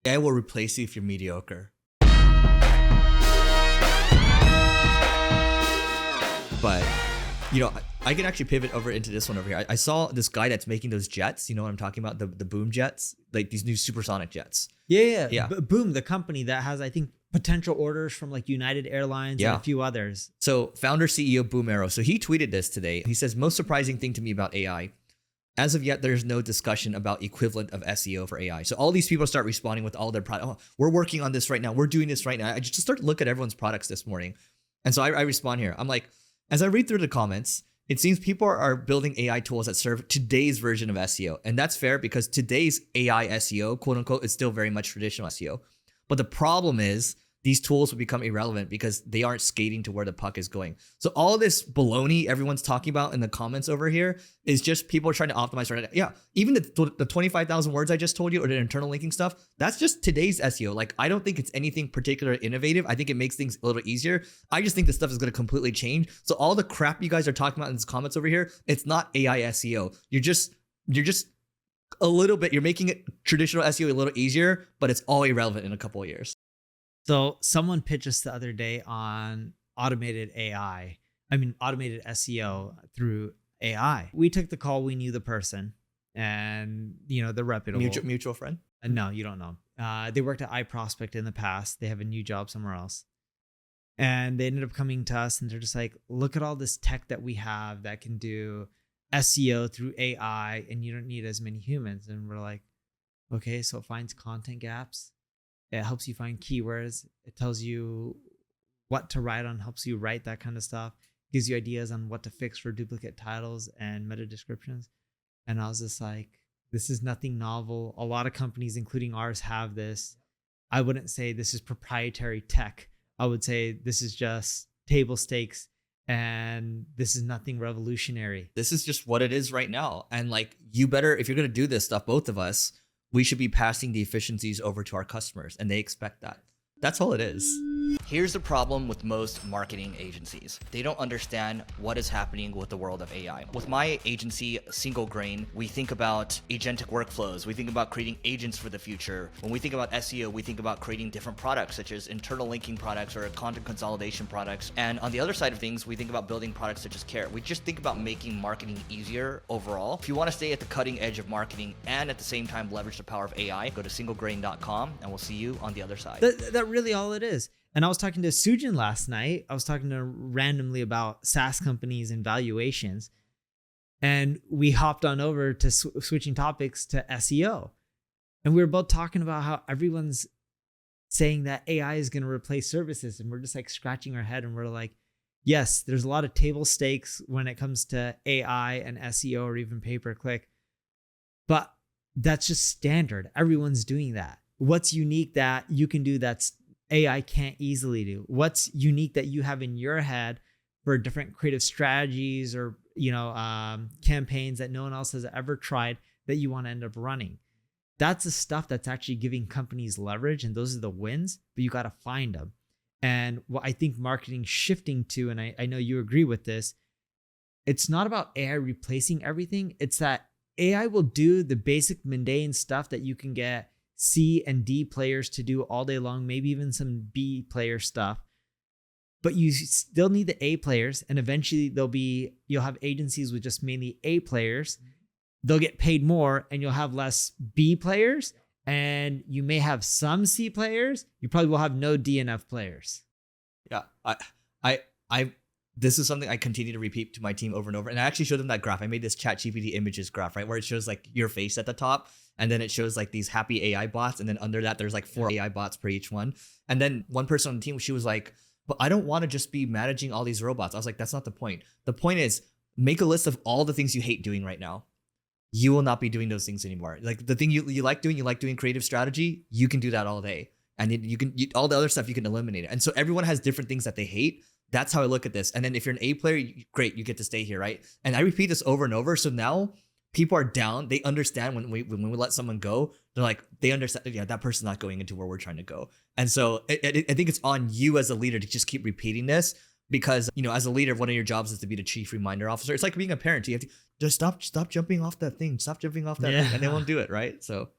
AI will replace you if you're mediocre. But, you know, I can actually pivot over into this one over here. I saw this guy that's making those jets. You know what I'm talking about? The boom jets, like these new supersonic jets. Yeah. Boom, the company that has, I think, potential orders from like United Airlines and a few others. So founder CEO Boom Arrow. So he tweeted this today. He says, most surprising thing to me about AI. As of yet, there's no discussion about equivalent of SEO for AI. So all these people start responding with all their products. Oh, we're working on this right now. We're doing this right now. I just start to look at everyone's products this morning. And so I respond here. I'm like, as I read through the comments, it seems people are building AI tools that serve today's version of SEO. And that's fair because today's AI SEO, quote unquote, is still very much traditional SEO. But the problem is these tools will become irrelevant because they aren't skating to where the puck is going. So all this baloney everyone's talking about in the comments over here is just people trying to optimize for it. Yeah, even the 25,000 words I just told you or the internal linking stuff, that's just today's SEO. Like, I don't think it's anything particularly innovative. I think it makes things a little easier. I just think this stuff is going to completely change. So all the crap you guys are talking about in these comments over here, it's not AI SEO. You're just a little bit, you're making it traditional SEO a little easier, but it's all irrelevant in a couple of years. So someone pitched us the other day on automated SEO through AI. We took the call. We knew the person and, you know, the reputable. Mutual friend? No, you don't know. They worked at iProspect in the past. They have a new job somewhere else. And they ended up coming to us and they're just like, look at all this tech that we have that can do SEO through AI and you don't need as many humans. And we're like, okay, so it finds content gaps. It helps you find keywords. It tells you what to write on, helps you write that kind of stuff, gives you ideas on what to fix for duplicate titles and meta descriptions. And I was just like, this is nothing novel. A lot of companies, including ours, have this. I wouldn't say this is proprietary tech. I would say this is just table stakes and this is nothing revolutionary. This is just what it is right now. And like, you better, if you're going to do this stuff, both of us, we should be passing the efficiencies over to our customers and they expect that. That's all it is. Here's the problem with most marketing agencies. They don't understand what is happening with the world of AI. With my agency, Single Grain, we think about agentic workflows. We think about creating agents for the future. When we think about SEO, we think about creating different products, such as internal linking products or content consolidation products. And on the other side of things, we think about building products such as Care. We just think about making marketing easier overall. If you want to stay at the cutting edge of marketing and at the same time leverage the power of AI, go to singlegrain.com and we'll see you on the other side. That's really all it is. And I was talking to 𝗔𝗕𝗢𝗨𝗧 last night. I was talking to randomly about SaaS companies and valuations. And we hopped on over to switching topics to SEO. And we were both talking about how everyone's saying that AI is going to replace services. And we're just like scratching our head and we're like, yes, there's a lot of table stakes when it comes to AI and SEO or even pay-per-click. But that's just standard. Everyone's doing that. What's unique that you can do that's AI can't easily do? What's unique that you have in your head for different creative strategies or, you know, campaigns that no one else has ever tried that you want to end up running? That's the stuff that's actually giving companies leverage. And those are the wins, but you got to find them. And what I think marketing's shifting to, and I know you agree with this, it's not about AI replacing everything. It's that AI will do the basic mundane stuff that you can get C and D players to do all day long, maybe even some B player stuff. But you still need the A players, and eventually you'll have agencies with just mainly A players. They'll get paid more, and you'll have less B players, and you may have some C players. You probably will have no D and F players. Yeah, this is something I continue to repeat to my team over and over. And I actually showed them that graph. I made this ChatGPT images graph, right? Where it shows like your face at the top. And then it shows like these happy AI bots. And then under that, there's like 4 AI bots per each one. And then one person on the team, she was like, but I don't want to just be managing all these robots. I was like, that's not the point. The point is make a list of all the things you hate doing right now. You will not be doing those things anymore. Like the thing you like doing creative strategy. You can do that all day. And all the other stuff, you can eliminate it. And so everyone has different things that they hate. That's how I look at this. And then if you're an A player, great, you get to stay here, right? And I repeat this over and over. So now people are down. They understand when we let someone go, they're like, they understand, yeah, that person's not going into where we're trying to go. And so I think it's on you as a leader to just keep repeating this because, you know, as a leader, one of your jobs is to be the chief reminder officer. It's like being a parent. You have to just stop jumping off that thing. Stop jumping off that thing. And they won't do it, right? So.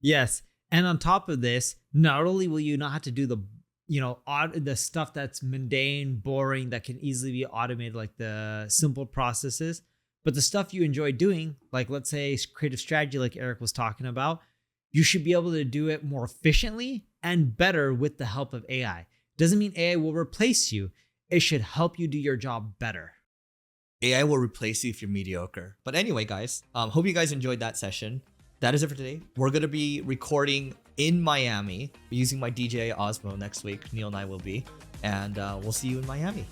Yes. And on top of this, not only will you not have to do the stuff that's mundane, boring, that can easily be automated, like the simple processes, but the stuff you enjoy doing, like let's say creative strategy, like Eric was talking about, you should be able to do it more efficiently and better with the help of AI. Doesn't mean AI will replace you. It should help you do your job better. AI will replace you if you're mediocre. But anyway, guys, hope you guys enjoyed that session. That is it for today. We're going to be recording in Miami using my DJI Osmo next week. Neil and I will be. And we'll see you in Miami.